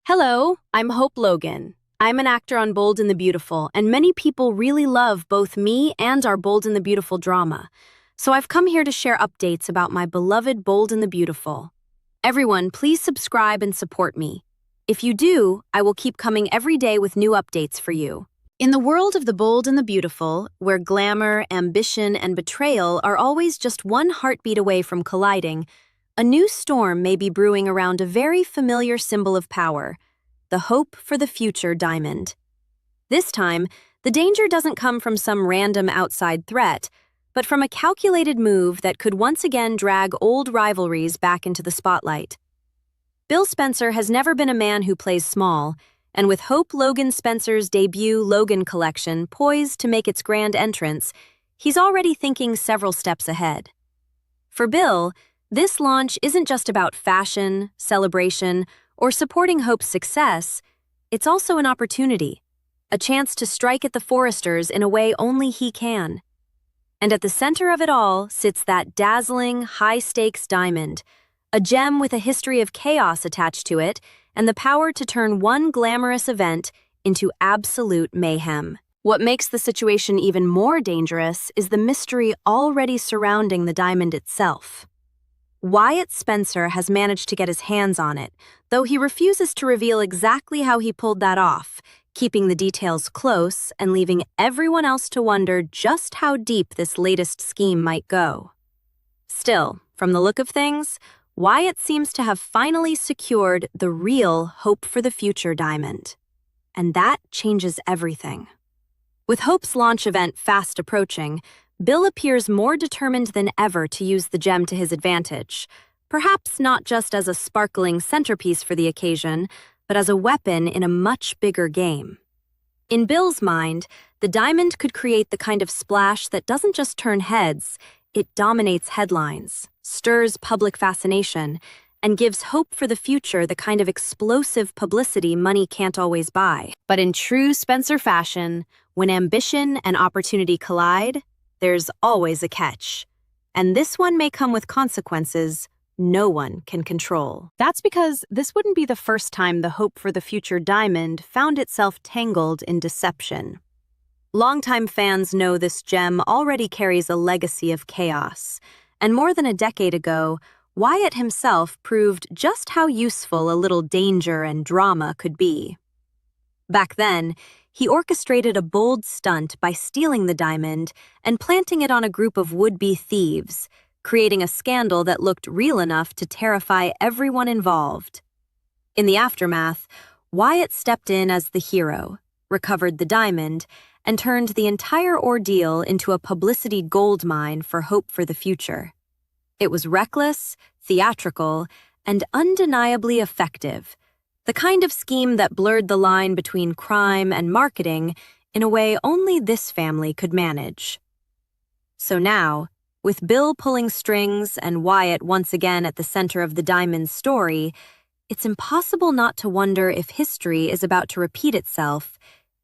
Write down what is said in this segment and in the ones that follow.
Hello, I'm Hope Logan. I'm an actor on Bold and the Beautiful, and many people really love both me and our Bold and the Beautiful drama. So I've come here to share updates about my beloved Bold and the Beautiful. Everyone, please subscribe and support me. If you do, I will keep coming every day with new updates for you. In the world of the Bold and the Beautiful, where glamour, ambition, and betrayal are always just one heartbeat away from colliding, a new storm may be brewing around a very familiar symbol of power, the hope for the future diamond. This time, the danger doesn't come from some random outside threat, but from a calculated move that could once again drag old rivalries back into the spotlight. Bill Spencer has never been a man who plays small, and with Hope Logan Spencer's debut Logan collection poised to make its grand entrance, he's already thinking several steps ahead. For Bill, this launch isn't just about fashion, celebration, or supporting Hope's success. It's also an opportunity, a chance to strike at the Foresters in a way only he can. And at the center of it all sits that dazzling, high-stakes diamond, a gem with a history of chaos attached to it and the power to turn one glamorous event into absolute mayhem. What makes the situation even more dangerous is the mystery already surrounding the diamond itself. Wyatt Spencer has managed to get his hands on it, though he refuses to reveal exactly how he pulled that off, keeping the details close and leaving everyone else to wonder just how deep this latest scheme might go. Still, from the look of things, Wyatt seems to have finally secured the real Hope for the Future diamond. And that changes everything. With Hope's launch event fast approaching, Bill appears more determined than ever to use the gem to his advantage, perhaps not just as a sparkling centerpiece for the occasion, but as a weapon in a much bigger game. In Bill's mind, the diamond could create the kind of splash that doesn't just turn heads, it dominates headlines, stirs public fascination, and gives hope for the future the kind of explosive publicity money can't always buy. But in true Spencer fashion, when ambition and opportunity collide, there's always a catch. And this one may come with consequences no one can control. That's because this wouldn't be the first time the Hope for the Future diamond found itself tangled in deception. Longtime fans know this gem already carries a legacy of chaos, and more than a decade ago, Wyatt himself proved just how useful a little danger and drama could be. Back then, he orchestrated a bold stunt by stealing the diamond and planting it on a group of would-be thieves, creating a scandal that looked real enough to terrify everyone involved. In the aftermath, Wyatt stepped in as the hero, recovered the diamond, and turned the entire ordeal into a publicity goldmine for Hope for the Future. It was reckless, theatrical, and undeniably effective, the kind of scheme that blurred the line between crime and marketing in a way only this family could manage. So now, with Bill pulling strings and Wyatt once again at the center of the diamond's story, it's impossible not to wonder if history is about to repeat itself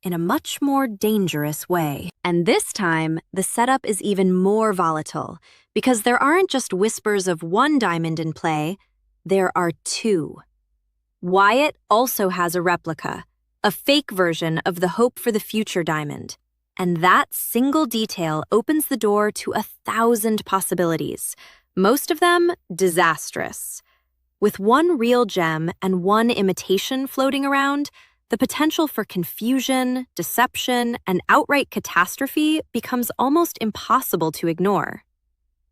in a much more dangerous way. And this time, the setup is even more volatile, because there aren't just whispers of one diamond in play, there are two. Wyatt also has a replica, a fake version of the Hope for the Future diamond, and that single detail opens the door to 1,000 possibilities, most of them disastrous. With one real gem and one imitation floating around, the potential for confusion, deception, and outright catastrophe becomes almost impossible to ignore.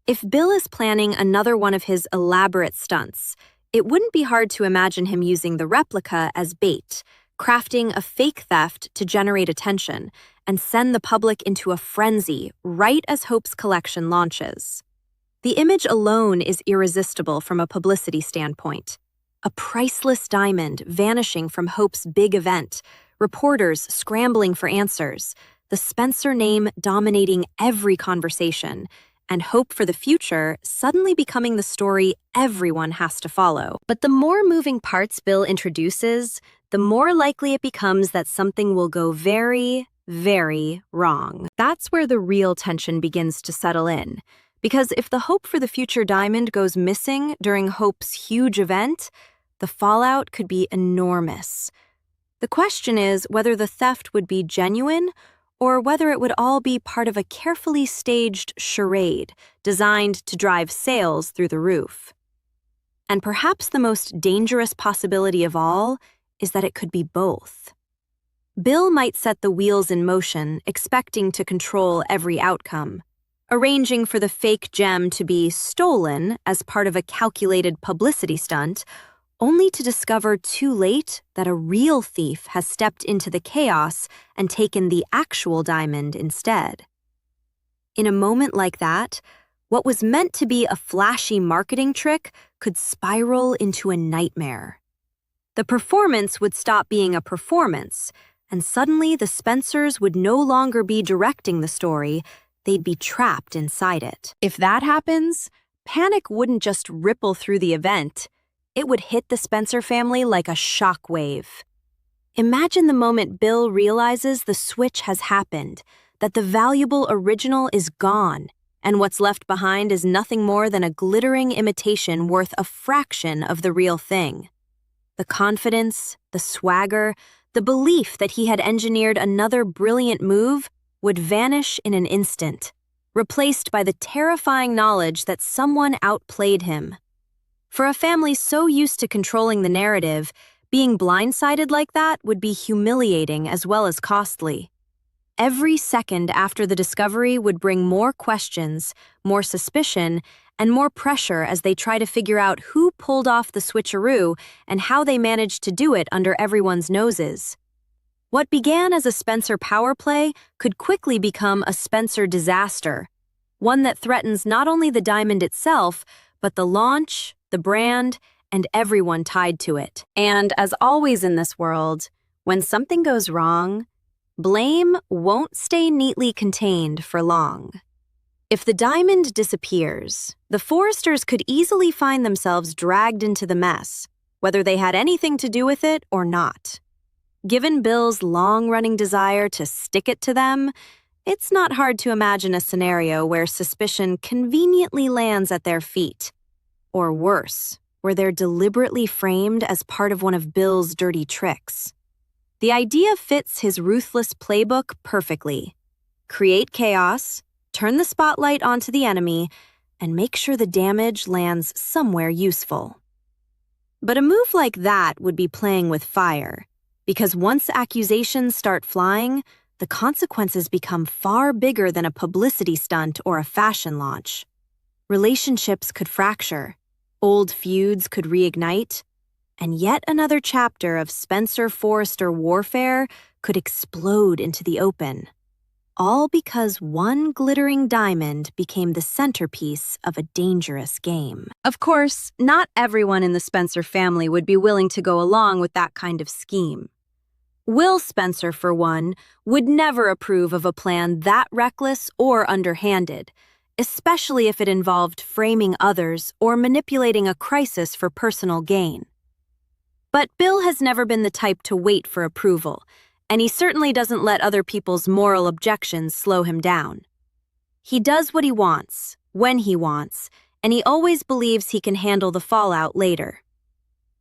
If Bill is planning another one of his elaborate stunts, it wouldn't be hard to imagine him using the replica as bait, crafting a fake theft to generate attention and send the public into a frenzy right as Hope's collection launches. The image alone is irresistible from a publicity standpoint. A priceless diamond vanishing from Hope's big event, reporters scrambling for answers, the Spencer name dominating every conversation, and Hope for the Future suddenly becoming the story everyone has to follow. But the more moving parts Bill introduces, the more likely it becomes that something will go very, very wrong. That's where the real tension begins to settle in. Because if the Hope for the Future diamond goes missing during Hope's huge event, the fallout could be enormous. The question is whether the theft would be genuine or whether it would all be part of a carefully staged charade designed to drive sales through the roof. And perhaps the most dangerous possibility of all is that it could be both. Bill might set the wheels in motion, expecting to control every outcome, arranging for the fake gem to be stolen as part of a calculated publicity stunt, only to discover too late that a real thief has stepped into the chaos and taken the actual diamond instead. In a moment like that, what was meant to be a flashy marketing trick could spiral into a nightmare. The performance would stop being a performance, and suddenly the Spencers would no longer be directing the story, they'd be trapped inside it. If that happens, panic wouldn't just ripple through the event. It would hit the Spencer family like a shockwave. Imagine the moment Bill realizes the switch has happened, that the valuable original is gone, and what's left behind is nothing more than a glittering imitation worth a fraction of the real thing. The confidence, the swagger, the belief that he had engineered another brilliant move would vanish in an instant, replaced by the terrifying knowledge that someone outplayed him. For a family so used to controlling the narrative, being blindsided like that would be humiliating as well as costly. Every second after the discovery would bring more questions, more suspicion, and more pressure as they try to figure out who pulled off the switcheroo and how they managed to do it under everyone's noses. What began as a Spencer power play could quickly become a Spencer disaster, one that threatens not only the diamond itself, but the launch, the brand, and everyone tied to it. And as always in this world, when something goes wrong, blame won't stay neatly contained for long. If the diamond disappears, the Forresters could easily find themselves dragged into the mess, whether they had anything to do with it or not. Given Bill's long-running desire to stick it to them, it's not hard to imagine a scenario where suspicion conveniently lands at their feet. Or worse, where they're deliberately framed as part of one of Bill's dirty tricks. The idea fits his ruthless playbook perfectly. Create chaos, turn the spotlight onto the enemy, and make sure the damage lands somewhere useful. But a move like that would be playing with fire, because once accusations start flying, the consequences become far bigger than a publicity stunt or a fashion launch. Relationships could fracture, old feuds could reignite, and yet another chapter of Spencer-Forrester warfare could explode into the open. All because one glittering diamond became the centerpiece of a dangerous game. Of course, not everyone in the Spencer family would be willing to go along with that kind of scheme. Will Spencer, for one, would never approve of a plan that reckless or underhanded, especially if it involved framing others or manipulating a crisis for personal gain. But Bill has never been the type to wait for approval, and he certainly doesn't let other people's moral objections slow him down. He does what he wants, when he wants, and he always believes he can handle the fallout later.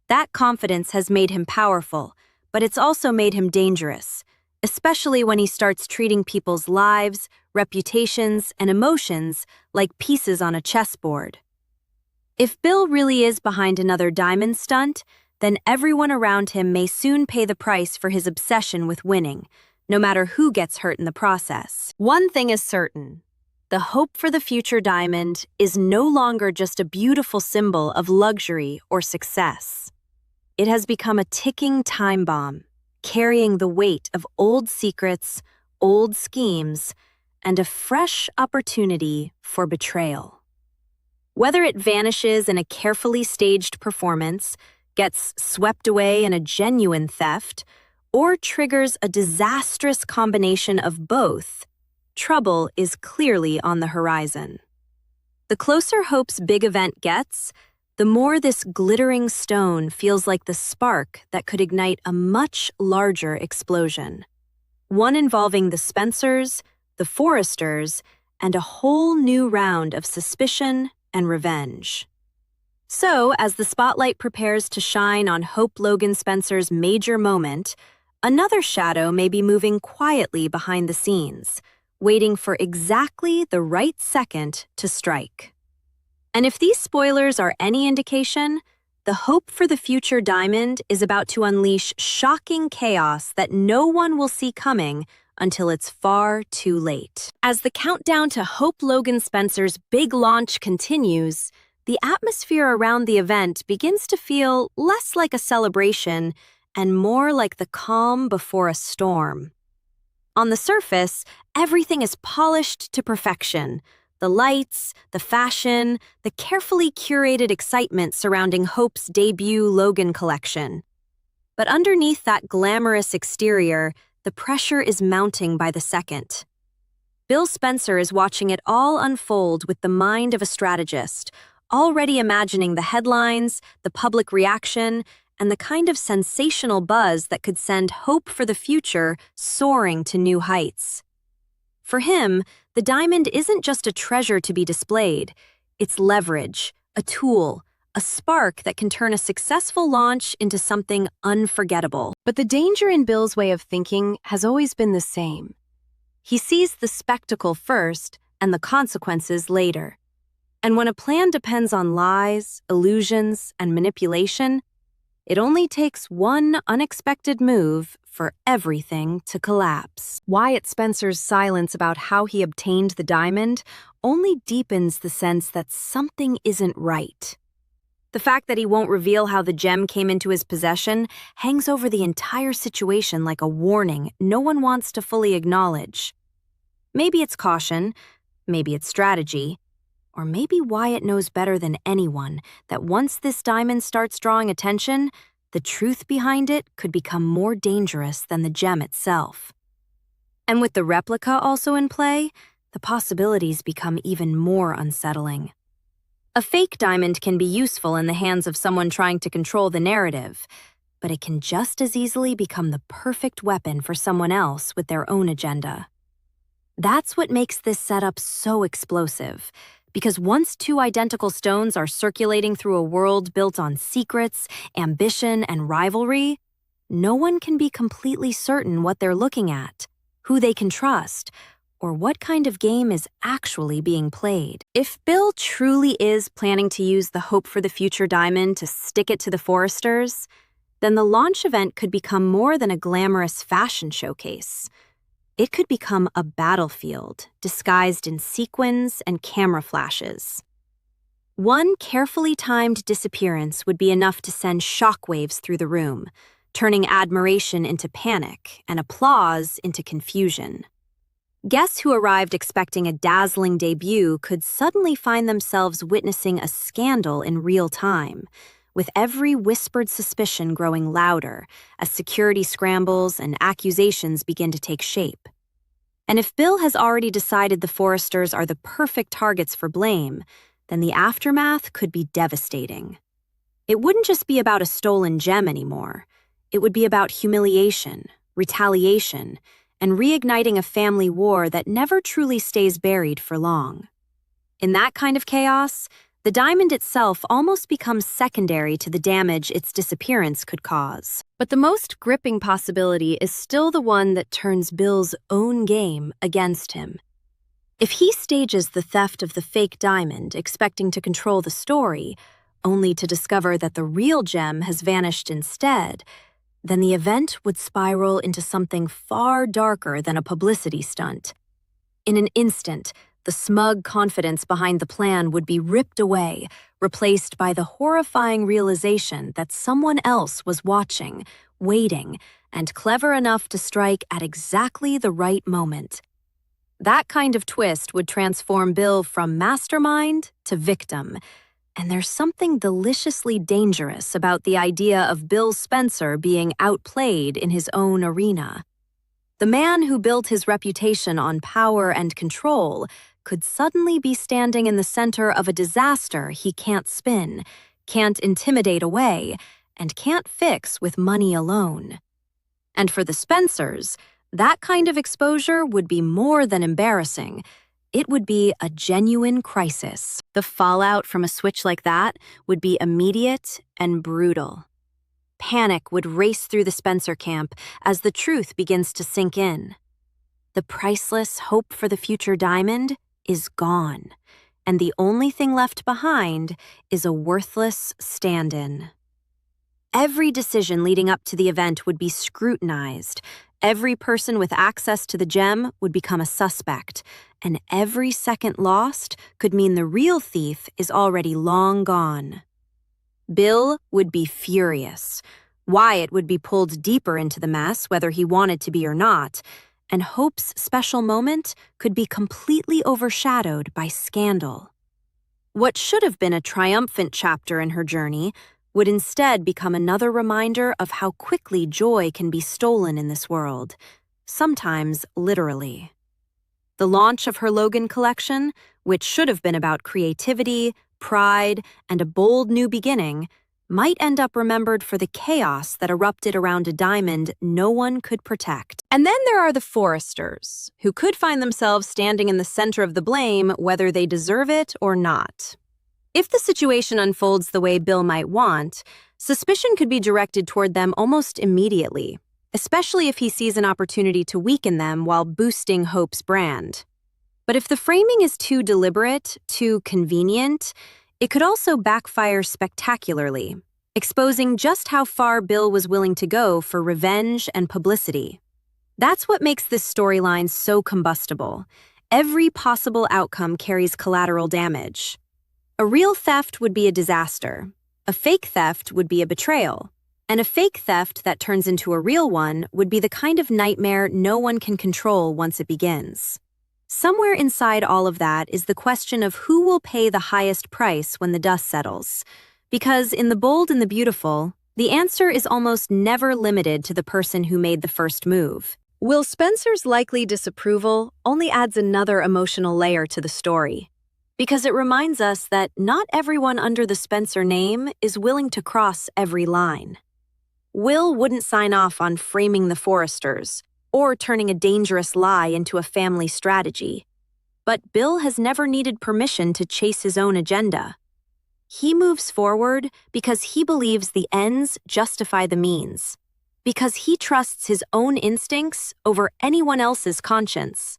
That confidence has made him powerful, but it's also made him dangerous, especially when he starts treating people's lives, reputations, and emotions like pieces on a chessboard. If Bill really is behind another diamond stunt, then everyone around him may soon pay the price for his obsession with winning, no matter who gets hurt in the process. One thing is certain: the hope for the future diamond is no longer just a beautiful symbol of luxury or success. It has become a ticking time bomb, carrying the weight of old secrets, old schemes, and a fresh opportunity for betrayal. Whether it vanishes in a carefully staged performance, gets swept away in a genuine theft, or triggers a disastrous combination of both, trouble is clearly on the horizon. The closer Hope's big event gets, the more this glittering stone feels like the spark that could ignite a much larger explosion. One involving the Spencers, the Forresters, and a whole new round of suspicion and revenge. So, as the spotlight prepares to shine on Hope Logan Spencer's major moment, another shadow may be moving quietly behind the scenes, waiting for exactly the right second to strike. And if these spoilers are any indication, the Hope for the Future diamond is about to unleash shocking chaos that no one will see coming until it's far too late. As the countdown to Hope Logan Spencer's big launch continues, the atmosphere around the event begins to feel less like a celebration and more like the calm before a storm. On the surface, everything is polished to perfection. The lights, the fashion, the carefully curated excitement surrounding Hope's debut Logan collection. But underneath that glamorous exterior, the pressure is mounting by the second. Bill Spencer is watching it all unfold with the mind of a strategist, already imagining the headlines, the public reaction, and the kind of sensational buzz that could send Hope for the Future soaring to new heights. For him, the diamond isn't just a treasure to be displayed. It's leverage, a tool, a spark that can turn a successful launch into something unforgettable. But the danger in Bill's way of thinking has always been the same. He sees the spectacle first and the consequences later. And when a plan depends on lies, illusions, and manipulation, it only takes one unexpected move for everything to collapse. Wyatt Spencer's silence about how he obtained the diamond only deepens the sense that something isn't right. The fact that he won't reveal how the gem came into his possession hangs over the entire situation like a warning no one wants to fully acknowledge. Maybe it's caution, maybe it's strategy, or maybe Wyatt knows better than anyone that once this diamond starts drawing attention, the truth behind it could become more dangerous than the gem itself. And with the replica also in play, the possibilities become even more unsettling. A fake diamond can be useful in the hands of someone trying to control the narrative, but it can just as easily become the perfect weapon for someone else with their own agenda. That's what makes this setup so explosive, because once two identical stones are circulating through a world built on secrets, ambition, and rivalry, no one can be completely certain what they're looking at, who they can trust, or what kind of game is actually being played. If Bill truly is planning to use the Hope for the Future diamond to stick it to the Foresters, then the launch event could become more than a glamorous fashion showcase. It could become a battlefield disguised in sequins and camera flashes. One carefully timed disappearance would be enough to send shockwaves through the room, turning admiration into panic and applause into confusion. Guests who arrived expecting a dazzling debut could suddenly find themselves witnessing a scandal in real time, with every whispered suspicion growing louder as security scrambles and accusations begin to take shape. And if Bill has already decided the Foresters are the perfect targets for blame, then the aftermath could be devastating. It wouldn't just be about a stolen gem anymore. It would be about humiliation, retaliation, and reigniting a family war that never truly stays buried for long. In that kind of chaos, the diamond itself almost becomes secondary to the damage its disappearance could cause. But the most gripping possibility is still the one that turns Bill's own game against him. If he stages the theft of the fake diamond, expecting to control the story, only to discover that the real gem has vanished instead, then the event would spiral into something far darker than a publicity stunt. In an instant, the smug confidence behind the plan would be ripped away, replaced by the horrifying realization that someone else was watching, waiting, and clever enough to strike at exactly the right moment. That kind of twist would transform Bill from mastermind to victim, and there's something deliciously dangerous about the idea of Bill Spencer being outplayed in his own arena. The man who built his reputation on power and control could suddenly be standing in the center of a disaster he can't spin, can't intimidate away, and can't fix with money alone. And for the Spencers, that kind of exposure would be more than embarrassing. It would be a genuine crisis. The fallout from a switch like that would be immediate and brutal. Panic would race through the Spencer camp as the truth begins to sink in. The priceless hope for the future diamond is gone, and the only thing left behind is a worthless stand-in. Every decision leading up to the event would be scrutinized. Every person with access to the gem would become a suspect, and every second lost could mean the real thief is already long gone. Bill would be furious. Wyatt would be pulled deeper into the mess, whether he wanted to be or not, and Hope's special moment could be completely overshadowed by scandal. What should have been a triumphant chapter in her journey would instead become another reminder of how quickly joy can be stolen in this world, sometimes literally. The launch of her Logan collection, which should have been about creativity, pride, and a bold new beginning, might end up remembered for the chaos that erupted around a diamond no one could protect. And then there are the Foresters, who could find themselves standing in the center of the blame whether they deserve it or not. If the situation unfolds the way Bill might want, suspicion could be directed toward them almost immediately, especially if he sees an opportunity to weaken them while boosting Hope's brand. But if the framing is too deliberate, too convenient, it could also backfire spectacularly, exposing just how far Bill was willing to go for revenge and publicity. That's what makes this storyline so combustible. Every possible outcome carries collateral damage. A real theft would be a disaster. A fake theft would be a betrayal. And a fake theft that turns into a real one would be the kind of nightmare no one can control once it begins. Somewhere inside all of that is the question of who will pay the highest price when the dust settles. Because in The Bold and the Beautiful, the answer is almost never limited to the person who made the first move. Will Spencer's likely disapproval only adds another emotional layer to the story, because it reminds us that not everyone under the Spencer name is willing to cross every line. Will wouldn't sign off on framing the Foresters or turning a dangerous lie into a family strategy. But Bill has never needed permission to chase his own agenda. He moves forward because he believes the ends justify the means, because he trusts his own instincts over anyone else's conscience,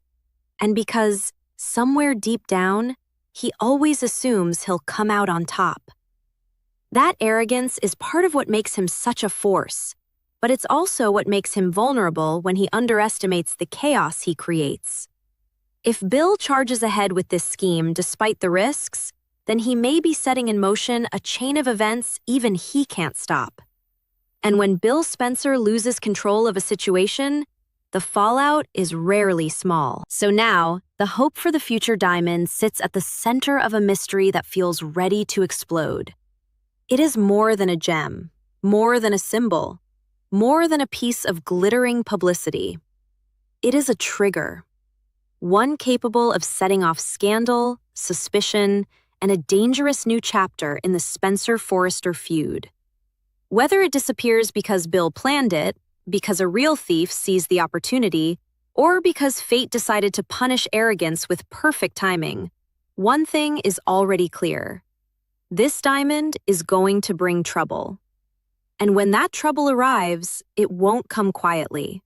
and because, somewhere deep down, he always assumes he'll come out on top. That arrogance is part of what makes him such a force, but it's also what makes him vulnerable when he underestimates the chaos he creates. If Bill charges ahead with this scheme despite the risks, then he may be setting in motion a chain of events even he can't stop. And when Bill Spencer loses control of a situation, the fallout is rarely small. So now, the hope for the future diamond sits at the center of a mystery that feels ready to explode. It is more than a gem, more than a symbol, more than a piece of glittering publicity. It is a trigger, one capable of setting off scandal, suspicion, and a dangerous new chapter in the Spencer-Forrester feud. Whether it disappears because Bill planned it, because a real thief seized the opportunity, or because fate decided to punish arrogance with perfect timing, one thing is already clear. This diamond is going to bring trouble. And when that trouble arrives, it won't come quietly.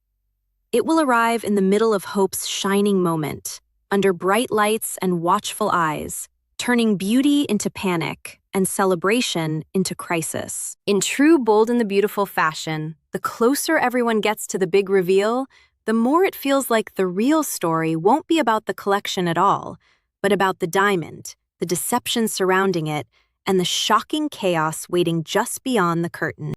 It will arrive in the middle of hope's shining moment, under bright lights and watchful eyes, turning beauty into panic and celebration into crisis. In true Bold and the Beautiful fashion, the closer everyone gets to the big reveal, the more it feels like the real story won't be about the collection at all, but about the diamond, the deception surrounding it, and the shocking chaos waiting just beyond the curtain.